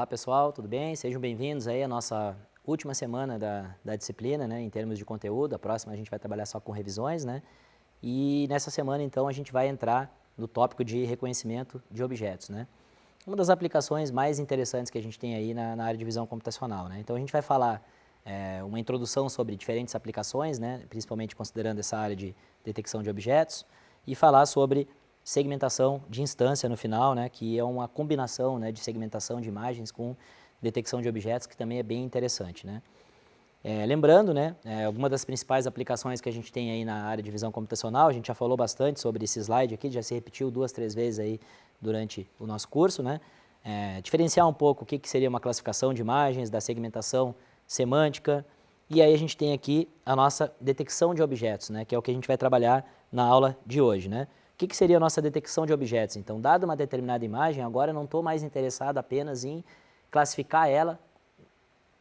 Olá pessoal, tudo bem? Sejam bem-vindos aí à nossa última semana da disciplina, né, em termos de conteúdo. A próxima a gente vai trabalhar só com revisões, né? E nessa semana então a gente vai entrar no tópico de reconhecimento de objetos, né? Uma das aplicações mais interessantes que a gente tem aí na área de visão computacional, né? Então a gente vai falar uma introdução sobre diferentes aplicações, né, principalmente considerando essa área de detecção de objetos, e falar sobre segmentação de instância no final, né, que é uma combinação, né, de segmentação de imagens com detecção de objetos, que também é bem interessante, né. Lembrando, né, algumas das principais aplicações que a gente tem aí na área de visão computacional, a gente já falou bastante sobre esse slide aqui, já se repetiu 2, 3 vezes aí durante o nosso curso, né. Diferenciar um pouco o que seria uma classificação de imagens, da segmentação semântica, e aí a gente tem aqui a nossa detecção de objetos, né, que é o que a gente vai trabalhar na aula de hoje, né. O que seria a nossa detecção de objetos? Então, dada uma determinada imagem, agora eu não estou mais interessado apenas em classificar ela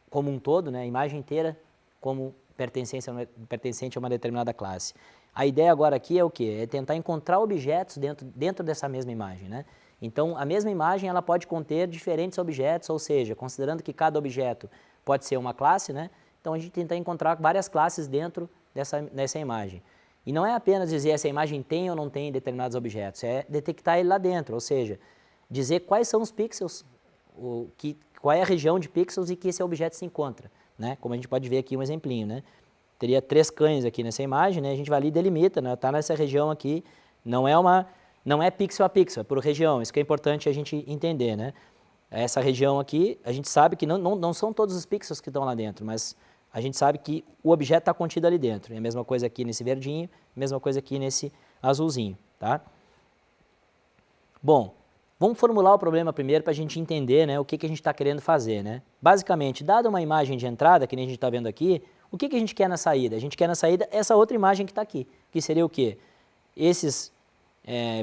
como um todo, né, a imagem inteira como pertencente a uma determinada classe. A ideia agora aqui é o quê? É tentar encontrar objetos dentro dessa mesma imagem, né? Então, a mesma imagem ela pode conter diferentes objetos, ou seja, considerando que cada objeto pode ser uma classe, né? Então, a gente tenta encontrar várias classes dentro dessa imagem. E não é apenas dizer essa imagem tem ou não tem determinados objetos, é detectar ele lá dentro, ou seja, dizer quais são os pixels, qual é a região de pixels em que esse objeto se encontra, né? Como a gente pode ver aqui um exemplinho, né? Teria 3 cães aqui nessa imagem, né? A gente vai ali e delimita, né? Está nessa região aqui, não é pixel a pixel, é por região, isso que é importante a gente entender, né? Essa região aqui, a gente sabe que não são todos os pixels que estão lá dentro, mas a gente sabe que o objeto está contido ali dentro. É a mesma coisa aqui nesse verdinho, mesma coisa aqui nesse azulzinho, tá? Bom, vamos formular o problema primeiro para a gente entender, né, o que a gente está querendo fazer, né? Basicamente, dada uma imagem de entrada, que nem a gente está vendo aqui, o que a gente quer na saída? A gente quer na saída essa outra imagem que está aqui, que seria o quê? Esses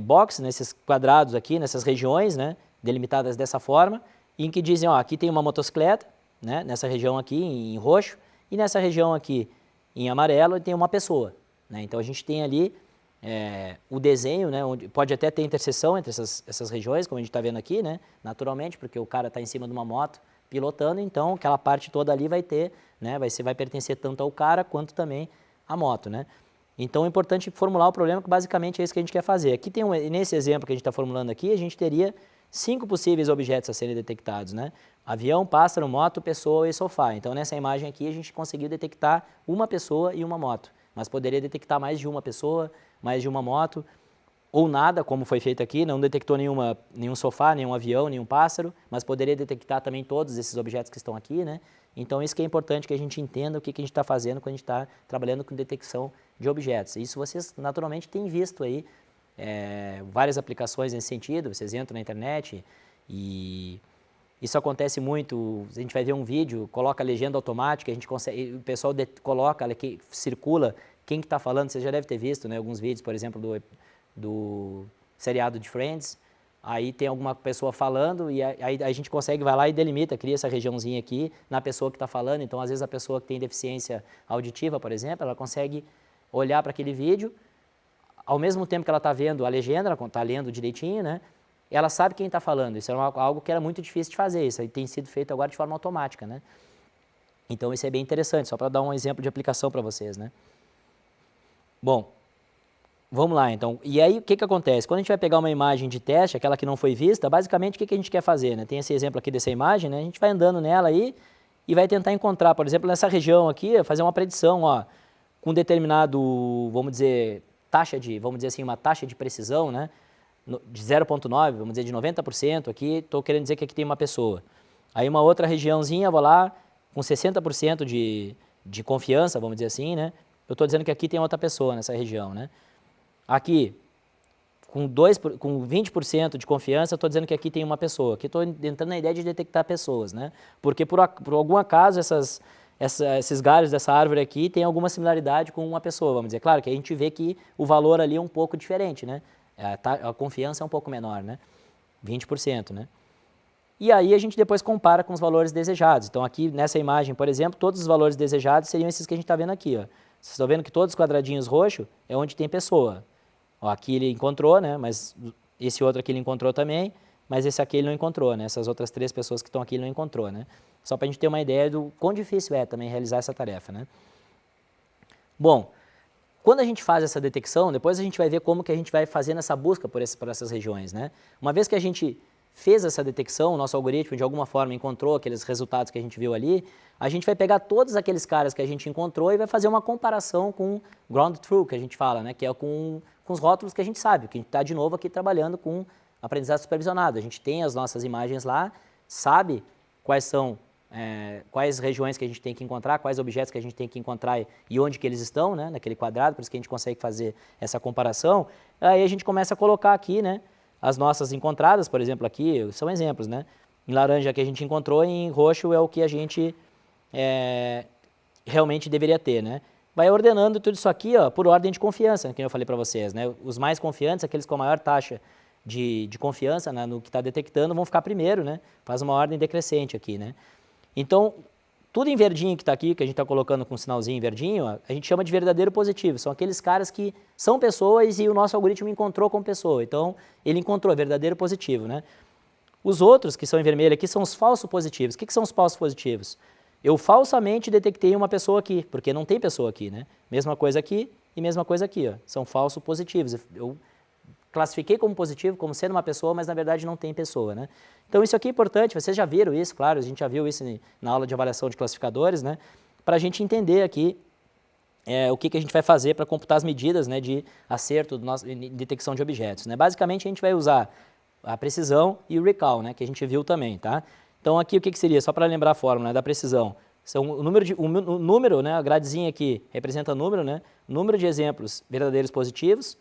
boxes, nesses quadrados aqui, nessas regiões, né, delimitadas dessa forma, em que dizem, ó, aqui tem uma motocicleta, né, nessa região aqui em roxo, e nessa região aqui em amarelo tem uma pessoa, né? Então a gente tem ali o desenho, né, onde pode até ter interseção entre essas regiões, como a gente está vendo aqui, né, naturalmente, porque o cara está em cima de uma moto pilotando, então aquela parte toda ali vai ter, né, vai pertencer tanto ao cara quanto também à moto, né. Então é importante formular o problema, que basicamente é isso que a gente quer fazer. Aqui tem nesse exemplo que a gente está formulando aqui, a gente teria 5 possíveis objetos a serem detectados, né? Avião, pássaro, moto, pessoa e sofá. Então nessa imagem aqui a gente conseguiu detectar uma pessoa e uma moto, mas poderia detectar mais de uma pessoa, mais de uma moto, ou nada, como foi feito aqui, não detectou nenhum sofá, nenhum avião, nenhum pássaro, mas poderia detectar também todos esses objetos que estão aqui, né? Então isso que é importante que a gente entenda o que a gente está fazendo quando a gente está trabalhando com detecção de objetos. Isso vocês naturalmente têm visto aí, várias aplicações nesse sentido, vocês entram na internet e isso acontece muito, a gente vai ver um vídeo, coloca a legenda automática, a gente consegue, o pessoal coloca, circula quem que está falando, você já deve ter visto, né, alguns vídeos, por exemplo, do seriado de Friends, aí tem alguma pessoa falando e aí a gente vai lá e delimita, cria essa regiãozinha aqui na pessoa que está falando, então às vezes a pessoa que tem deficiência auditiva, por exemplo, ela consegue olhar para aquele vídeo, ao mesmo tempo que ela está vendo a legenda, ela está lendo direitinho, né, ela sabe quem está falando, isso é algo que era muito difícil de fazer, isso aí tem sido feito agora de forma automática, né. Então isso é bem interessante, só para dar um exemplo de aplicação para vocês, né. Bom, vamos lá então, e aí o que acontece? Quando a gente vai pegar uma imagem de teste, aquela que não foi vista, basicamente o que a gente quer fazer, né? Tem esse exemplo aqui dessa imagem, né? A gente vai andando nela aí e vai tentar encontrar, por exemplo, nessa região aqui, fazer uma predição, ó, com determinado, vamos dizer, uma taxa de precisão, né? De 0,9, vamos dizer de 90% aqui, estou querendo dizer que aqui tem uma pessoa. Aí uma outra regiãozinha, vou lá, com 60% de confiança, vamos dizer assim, né? Eu estou dizendo que aqui tem outra pessoa nessa região, né? Aqui, com 20% de confiança, eu estou dizendo que aqui tem uma pessoa. Aqui estou entrando na ideia de detectar pessoas, né? Porque por algum acaso esses galhos dessa árvore aqui têm alguma similaridade com uma pessoa, vamos dizer. Claro que a gente vê que o valor ali é um pouco diferente, né? A confiança é um pouco menor, né? 20%, né? E aí a gente depois compara com os valores desejados. Então aqui nessa imagem, por exemplo, todos os valores desejados seriam esses que a gente está vendo aqui, ó. Vocês estão vendo que todos os quadradinhos roxos é onde tem pessoa. Ó, aqui ele encontrou, né, mas esse outro aqui ele encontrou também, mas esse aqui ele não encontrou, né? Essas outras 3 pessoas que estão aqui ele não encontrou, né? Só para a gente ter uma ideia do quão difícil é também realizar essa tarefa, né? Bom, quando a gente faz essa detecção, depois a gente vai ver como que a gente vai fazendo essa busca por essas regiões, né? Uma vez que a gente fez essa detecção, o nosso algoritmo de alguma forma encontrou aqueles resultados que a gente viu ali, a gente vai pegar todos aqueles caras que a gente encontrou e vai fazer uma comparação com ground truth, que a gente fala, né? Que é com os rótulos que a gente sabe, que a gente está de novo aqui trabalhando com aprendizado supervisionado. A gente tem as nossas imagens lá, sabe quais são, quais regiões que a gente tem que encontrar, quais objetos que a gente tem que encontrar e onde que eles estão, né? Naquele quadrado, por isso que a gente consegue fazer essa comparação. Aí a gente começa a colocar aqui, né? As nossas encontradas, por exemplo, aqui, são exemplos, né? Em laranja que a gente encontrou, em roxo é o que a gente realmente deveria ter, né? Vai ordenando tudo isso aqui, ó, por ordem de confiança, que eu falei para vocês, né? Os mais confiantes, aqueles com a maior taxa de confiança, né, no que está detectando, vão ficar primeiro, né? Faz uma ordem decrescente aqui, né? Então, tudo em verdinho que está aqui, que a gente está colocando com um sinalzinho em verdinho, ó, a gente chama de verdadeiro positivo. São aqueles caras que são pessoas e o nosso algoritmo encontrou como pessoa. Então, ele encontrou verdadeiro positivo, né? Os outros, que são em vermelho aqui, são os falsos positivos. O que são os falsos positivos? Eu falsamente detectei uma pessoa aqui, porque não tem pessoa aqui, né? Mesma coisa aqui e mesma coisa aqui, ó. São falsos positivos. Eu classifiquei como positivo, como sendo uma pessoa, mas na verdade não tem pessoa, né? Então isso aqui é importante, vocês já viram isso, claro, a gente já viu isso na aula de avaliação de classificadores, né? Para a gente entender aqui o que a gente vai fazer para computar as medidas, né, de acerto de detecção de objetos, né? Basicamente a gente vai usar a precisão e o recall, né, que a gente viu também, tá? Então aqui o que seria, só para lembrar a fórmula, né, da precisão, são o número, né, a gradezinha aqui representa número, né, número de exemplos verdadeiros positivos,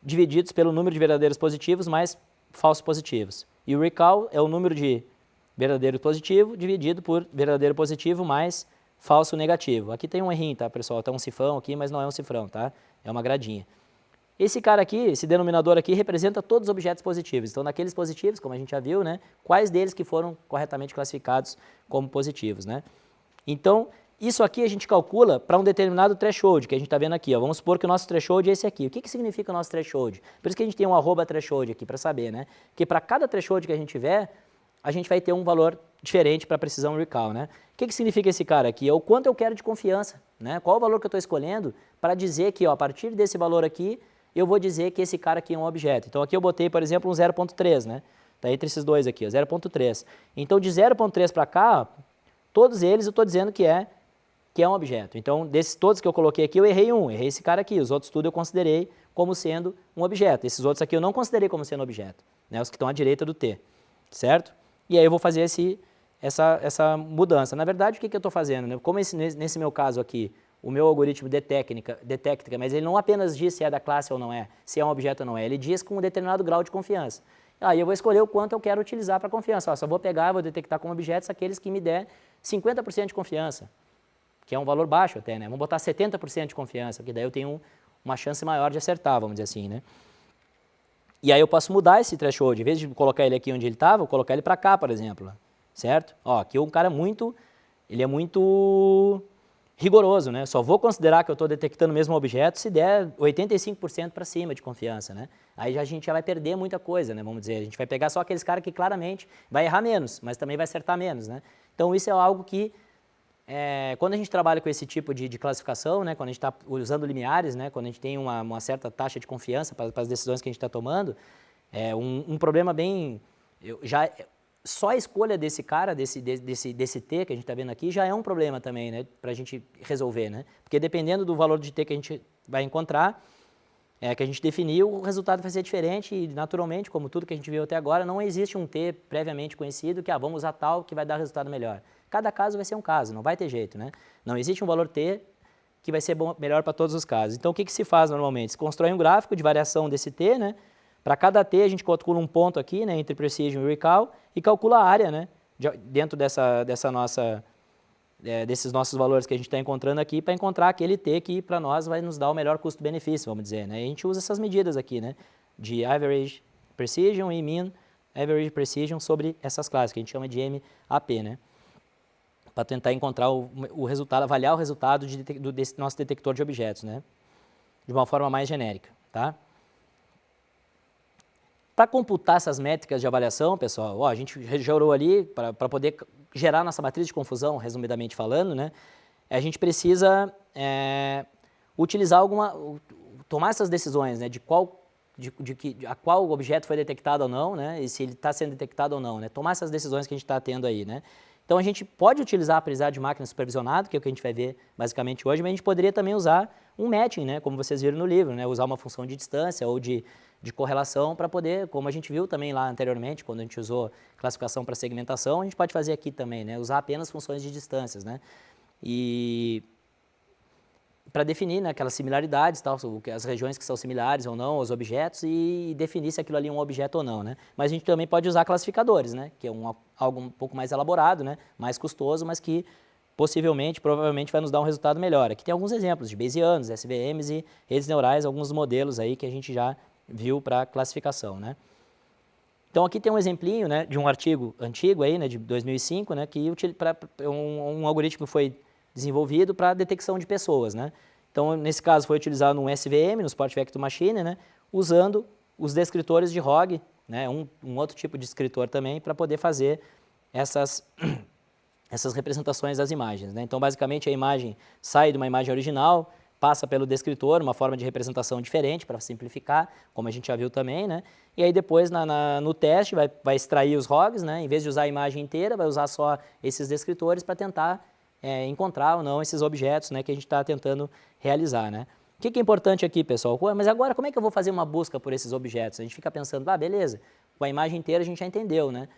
divididos pelo número de verdadeiros positivos mais falsos positivos. E o recall é o número de verdadeiro positivo dividido por verdadeiro positivo mais falso negativo. Aqui tem um errinho, tá, pessoal? Tem um cifrão aqui, mas não é um cifrão, tá? É uma gradinha. Esse cara aqui, esse denominador aqui, representa todos os objetos positivos. Então, naqueles positivos, como a gente já viu, né, quais deles que foram corretamente classificados como positivos, né? Então, isso aqui a gente calcula para um determinado threshold, que a gente está vendo aqui. Ó. Vamos supor que o nosso threshold é esse aqui. O que significa o nosso threshold? Por isso que a gente tem um @threshold aqui, para saber, né? Que para cada threshold que a gente tiver, a gente vai ter um valor diferente para a precisão recall, né? O que significa esse cara aqui? É o quanto eu quero de confiança, né? Qual o valor que eu estou escolhendo para dizer que, ó, a partir desse valor aqui, eu vou dizer que esse cara aqui é um objeto. Então, aqui eu botei, por exemplo, um 0.3, né? Está entre esses dois aqui, 0.3. Então, de 0.3 para cá, ó, todos eles eu estou dizendo que é um objeto. Então, desses todos que eu coloquei aqui, eu errei um, errei esse cara aqui. Os outros tudo eu considerei como sendo um objeto. Esses outros aqui eu não considerei como sendo objeto, né? Os que estão à direita do T, certo? E aí eu vou fazer essa mudança. Na verdade, o que eu estou fazendo? Né? Como nesse meu caso aqui, o meu algoritmo detecta, mas ele não apenas diz se é da classe ou não é, se é um objeto ou não é, ele diz com um determinado grau de confiança. Aí eu vou escolher o quanto eu quero utilizar para confiança. Ó, só vou pegar, vou detectar como objetos aqueles que me der 50% de confiança, que é um valor baixo até, né? Vamos botar 70% de confiança, porque daí eu tenho uma chance maior de acertar, vamos dizer assim, né? E aí eu posso mudar esse threshold, em vez de colocar ele aqui onde ele estava, vou colocar ele para cá, por exemplo, certo? Ó, aqui um cara ele é muito rigoroso, né? Só vou considerar que eu estou detectando o mesmo objeto se der 85% para cima de confiança, né? Aí a gente já vai perder muita coisa, né? Vamos dizer, a gente vai pegar só aqueles caras que claramente vai errar menos, mas também vai acertar menos, né? Então isso é algo que quando a gente trabalha com esse tipo de classificação, né, quando a gente está usando limiares, né, quando a gente tem uma certa taxa de confiança para as decisões que a gente está tomando, um problema bem... Só a escolha desse cara, desse T que a gente está vendo aqui, já é um problema também, né, para a gente resolver, né? Porque dependendo do valor de T que a gente vai encontrar, que a gente definiu, o resultado vai ser diferente e, naturalmente, como tudo que a gente viu até agora, não existe um T previamente conhecido que, vamos usar tal que vai dar resultado melhor. Cada caso vai ser um caso, não vai ter jeito, né? Não existe um valor T que vai ser melhor para todos os casos. Então, o que se faz normalmente? Se constrói um gráfico de variação desse T, né? Para cada T, a gente calcula um ponto aqui, né, entre precision e recall, e calcula a área, né, dentro desses nossos valores que a gente está encontrando aqui, para encontrar aquele T que, para nós, vai nos dar o melhor custo-benefício, vamos dizer, né? E a gente usa essas medidas aqui, né, de average precision e mean average precision sobre essas classes, que a gente chama de MAP, né? Para tentar encontrar o resultado, avaliar o resultado desse nosso detector de objetos, né? De uma forma mais genérica, tá? Para computar essas métricas de avaliação, pessoal, ó, a gente gerou ali, para poder gerar nossa matriz de confusão, resumidamente falando, né, a gente precisa utilizar tomar essas decisões, né, a qual objeto foi detectado ou não, né, e se ele está sendo detectado ou não, né, tomar essas decisões que a gente está tendo aí, né. Então, a gente pode utilizar a aprendizagem de máquina supervisionada, que é o que a gente vai ver basicamente hoje, mas a gente poderia também usar um matching, né, como vocês viram no livro, né, usar uma função de distância ou de correlação para poder, como a gente viu também lá anteriormente, quando a gente usou classificação para segmentação, a gente pode fazer aqui também, né, usar apenas funções de distâncias, né, e para definir, né, aquelas similaridades, tal, as regiões que são similares ou não aos objetos e definir se aquilo ali é um objeto ou não, né. Mas a gente também pode usar classificadores, né, que é algo um pouco mais elaborado, né, mais custoso, mas que possivelmente, provavelmente vai nos dar um resultado melhor. Aqui tem alguns exemplos de Bayesianos, SVMs e redes neurais, alguns modelos aí que a gente já viu para classificação, né. Então, aqui tem um exemplinho, né, de um artigo antigo aí, né, de 2005, né, que um algoritmo foi desenvolvido para detecção de pessoas, né. Então, nesse caso, foi utilizado um SVM, no Sport Vector Machine, né, usando os descritores de ROG, né, um outro tipo de descritor também, para poder fazer essas representações das imagens, né. Então, basicamente, a imagem sai de uma imagem original, passa pelo descritor, uma forma de representação diferente, para simplificar, como a gente já viu também, né? E aí depois, no teste, vai extrair os ROGs, né? Em vez de usar a imagem inteira, vai usar só esses descritores para tentar encontrar ou não esses objetos, né, que a gente está tentando realizar, né? O que é importante aqui, pessoal? Mas agora, como é que eu vou fazer uma busca por esses objetos? A gente fica pensando, beleza, com a imagem inteira a gente já entendeu, né?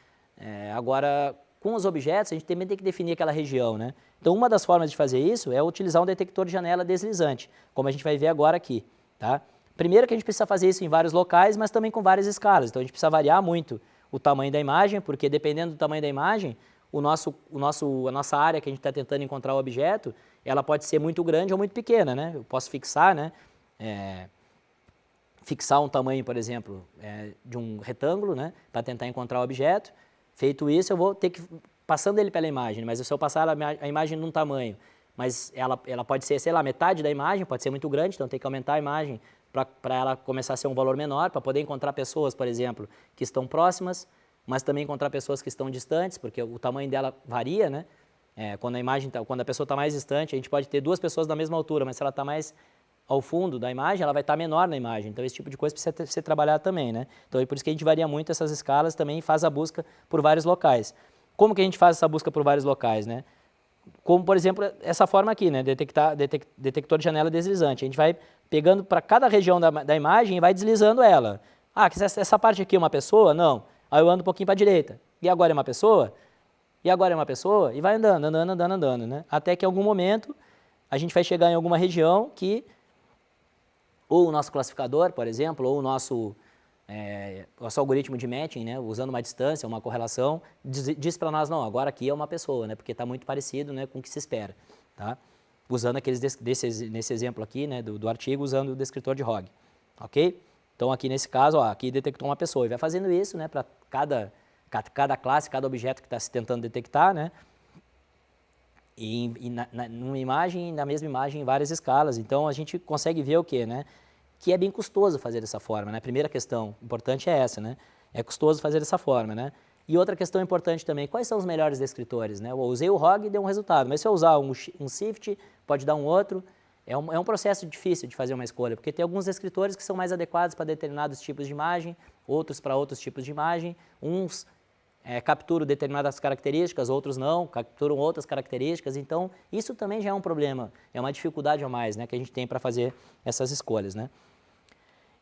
Agora, com os objetos, a gente também tem que definir aquela região, né? Então, uma das formas de fazer isso é utilizar um detector de janela deslizante, como a gente vai ver agora aqui, tá? Primeiro que a gente precisa fazer isso em vários locais, mas também com várias escalas. Então, a gente precisa variar muito o tamanho da imagem, porque dependendo do tamanho da imagem, a nossa área que a gente está tentando encontrar o objeto, ela pode ser muito grande ou muito pequena, né? Eu posso fixar, né? Fixar um tamanho, por exemplo, de um retângulo, né? Para tentar encontrar o objeto. Feito isso, eu vou ter que, passando ele pela imagem, mas se eu passar a imagem num tamanho, mas ela pode ser, sei lá, metade da imagem, pode ser muito grande, então tem que aumentar a imagem para ela começar a ser um valor menor, para poder encontrar pessoas, por exemplo, que estão próximas, mas também encontrar pessoas que estão distantes, porque o tamanho dela varia, né? Quando a pessoa está mais distante, a gente pode ter duas pessoas da mesma altura, mas se ela está mais ao fundo da imagem, ela vai estar menor na imagem. Então, esse tipo de coisa precisa ser trabalhado também, né? Então, é por isso que a gente varia muito essas escalas, também faz a busca por vários locais. Como que a gente faz essa busca por vários locais, né? Como, por exemplo, essa forma aqui, né? Detector de janela deslizante. A gente vai pegando para cada região da imagem e vai deslizando ela. Essa parte aqui é uma pessoa? Não. Aí eu ando um pouquinho para a direita. E agora é uma pessoa? E agora é uma pessoa? E vai andando, né? Até que em algum momento a gente vai chegar em alguma região que ou o nosso classificador, por exemplo, ou o nosso algoritmo de matching, né, usando uma distância, uma correlação, diz para nós, não, agora aqui é uma pessoa, né, porque está muito parecido, né, com o que se espera. Tá? Usando nesse exemplo aqui, né, do artigo, usando o descritor de ROG. Ok? Então, aqui nesse caso, aqui detectou uma pessoa. E vai fazendo isso, né, para cada classe, cada objeto que está se tentando detectar, né, numa imagem, na mesma imagem, em várias escalas. Então, a gente consegue ver o quê, né? Que é bem custoso fazer dessa forma, né? A primeira questão importante é essa, né? É custoso fazer dessa forma, né? E outra questão importante também, quais são os melhores descritores, né? Eu usei o ROG e deu um resultado, mas se eu usar um SIFT, pode dar um outro. É um processo difícil de fazer uma escolha, porque tem alguns descritores que são mais adequados para determinados tipos de imagem, outros para outros tipos de imagem, uns capturam determinadas características, outros não, capturam outras características, então isso também já é um problema, é uma dificuldade a mais, né, que a gente tem para fazer essas escolhas, né.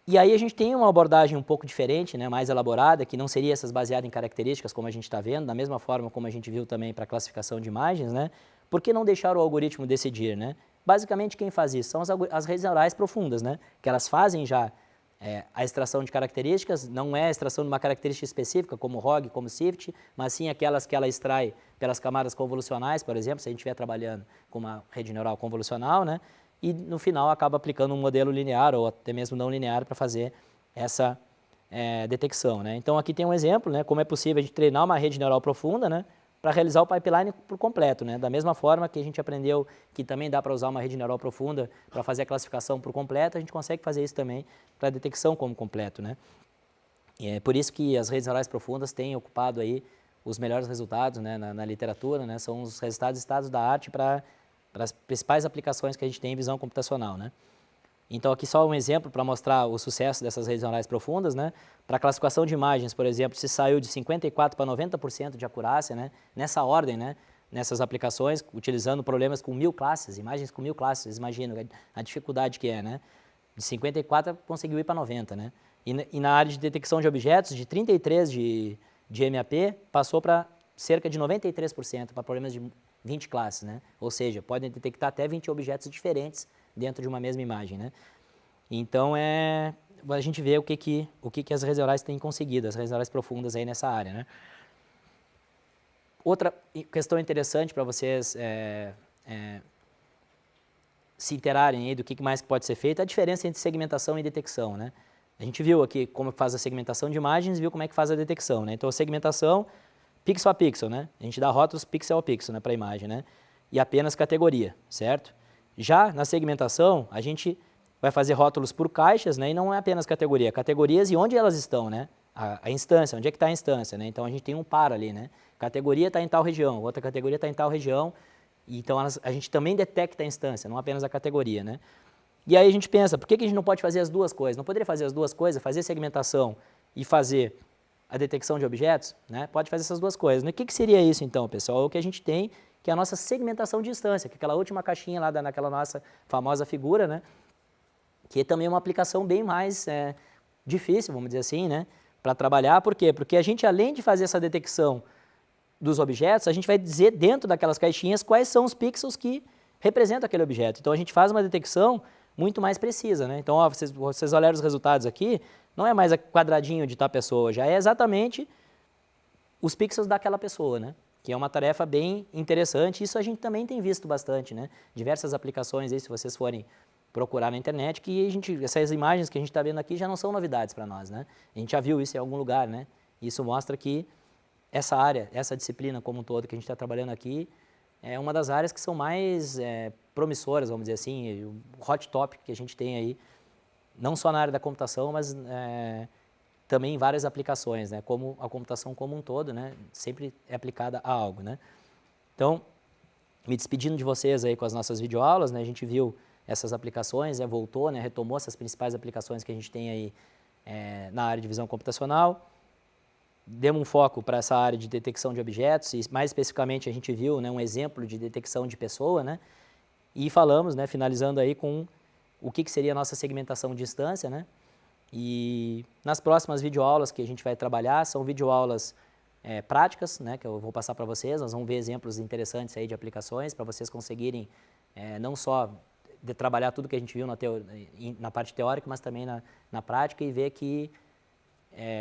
E aí a gente tem uma abordagem um pouco diferente, né, mais elaborada, que não seria essas baseadas em características, como a gente está vendo, da mesma forma como a gente viu também para a classificação de imagens, né, por que não deixar o algoritmo decidir, né? Basicamente quem faz isso são as redes neurais profundas, né, que elas fazem já a extração de características, não é a extração de uma característica específica, como ROG, como SIFT, mas sim aquelas que ela extrai pelas camadas convolucionais, por exemplo, se a gente estiver trabalhando com uma rede neural convolucional, né? E no final acaba aplicando um modelo linear ou até mesmo não linear para fazer essa detecção, né? Então aqui tem um exemplo, né? Como é possível a gente treinar uma rede neural profunda, né? Para realizar o pipeline por completo, né? Da mesma forma que a gente aprendeu que também dá para usar uma rede neural profunda para fazer a classificação por completo, a gente consegue fazer isso também para a detecção como completo, né? E é por isso que as redes neurais profundas têm ocupado aí os melhores resultados, né, na literatura, né, são os resultados estados da arte para as principais aplicações que a gente tem em visão computacional, né. Então, aqui só um exemplo para mostrar o sucesso dessas redes neurais profundas, né? Para classificação de imagens, por exemplo, se saiu de 54% para 90% de acurácia, né? Nessa ordem, né? Nessas aplicações, utilizando problemas com 1000 classes, imagens com 1000 classes, vocês imaginam a dificuldade que é, né? De 54 conseguiu ir para 90, né? E na área de detecção de objetos, de 33 de MAP, passou para cerca de 93% para problemas de 20 classes, né? Ou seja, podem detectar até 20 objetos diferentes dentro de uma mesma imagem, né? Então, a gente vê o que as redes neurais têm conseguido, as redes neurais profundas aí nessa área, né? Outra questão interessante para vocês se interarem aí do que mais pode ser feito é a diferença entre segmentação e detecção, né? A gente viu aqui como faz a segmentação de imagens, viu como é que faz a detecção, né? Então, a segmentação, pixel a pixel, né? A gente dá rótulos pixel a pixel, né, para a imagem, né? E apenas categoria, certo? Já na segmentação, a gente vai fazer rótulos por caixas, né, e não é apenas categoria, categorias e onde elas estão, né? A instância, onde é que está a instância, né? Então, a gente tem um par ali, né? Categoria está em tal região, outra categoria está em tal região, e então a gente também detecta a instância, não apenas a categoria, né? E aí a gente pensa, por que a gente não pode fazer as duas coisas? Não poderia fazer as duas coisas, fazer segmentação e fazer a detecção de objetos, né? Pode fazer essas duas coisas. O que seria isso então, pessoal? É o que a gente tem, que é a nossa segmentação de instância, que é aquela última caixinha lá naquela nossa famosa figura, né? Que também é uma aplicação bem mais difícil, vamos dizer assim, né? Para trabalhar. Por quê? Porque a gente, além de fazer essa detecção dos objetos, a gente vai dizer dentro daquelas caixinhas quais são os pixels que representam aquele objeto. Então, a gente faz uma detecção muito mais precisa, né? Então, ó, vocês olharam os resultados aqui, não é mais quadradinho de tal pessoa, já é exatamente os pixels daquela pessoa, né? Que é uma tarefa bem interessante. Isso a gente também tem visto bastante, né? Diversas aplicações aí, se vocês forem procurar na internet, que essas imagens que a gente está vendo aqui já não são novidades para nós, né? A gente já viu isso em algum lugar, né? Isso mostra que essa área, essa disciplina como um todo que a gente está trabalhando aqui, é uma das áreas que são mais promissoras, vamos dizer assim, o hot topic que a gente tem aí, não só na área da computação, mas também em várias aplicações, né? Como a computação como um todo, né? Sempre é aplicada a algo, né? Então, me despedindo de vocês aí com as nossas videoaulas, né? A gente viu essas aplicações, voltou, né? Retomou essas principais aplicações que a gente tem aí na área de visão computacional. Demos um foco para essa área de detecção de objetos e mais especificamente a gente viu, né, um exemplo de detecção de pessoa, né? E falamos, né, finalizando aí com o que seria a nossa segmentação de instância, né? E nas próximas videoaulas que a gente vai trabalhar, são videoaulas práticas, né, que eu vou passar para vocês, nós vamos ver exemplos interessantes aí de aplicações para vocês conseguirem não só trabalhar tudo que a gente viu na parte teórica, mas também na prática e ver que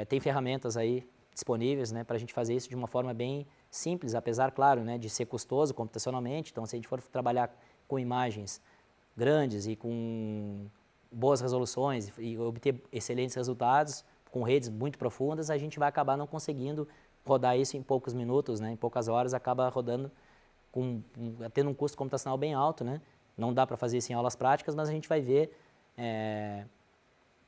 tem ferramentas aí disponíveis, né, para a gente fazer isso de uma forma bem simples, apesar, claro, né, de ser custoso computacionalmente. Então, se a gente for trabalhar com imagens grandes e com boas resoluções e obter excelentes resultados com redes muito profundas, a gente vai acabar não conseguindo rodar isso em poucos minutos, né, em poucas horas, acaba rodando tendo um custo computacional bem alto, né? Não dá para fazer isso em aulas práticas, mas a gente vai ver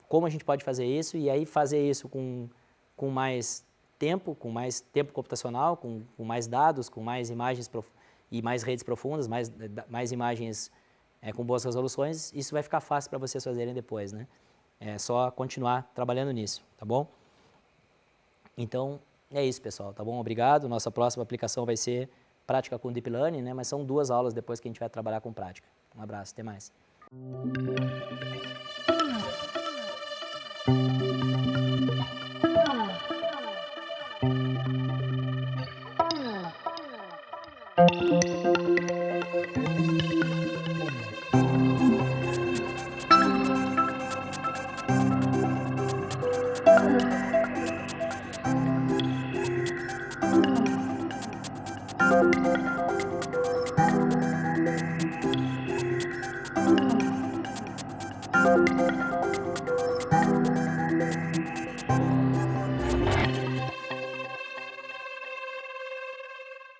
como a gente pode fazer isso e aí fazer isso com mais tempo computacional, com mais dados, com mais imagens e mais redes profundas, mais imagens com boas resoluções, isso vai ficar fácil para vocês fazerem depois, né? É só continuar trabalhando nisso, tá bom? Então, é isso, pessoal, tá bom? Obrigado. Nossa próxima aplicação vai ser prática com Deep Learning, né? Mas são 2 aulas depois que a gente vai trabalhar com prática. Um abraço, até mais.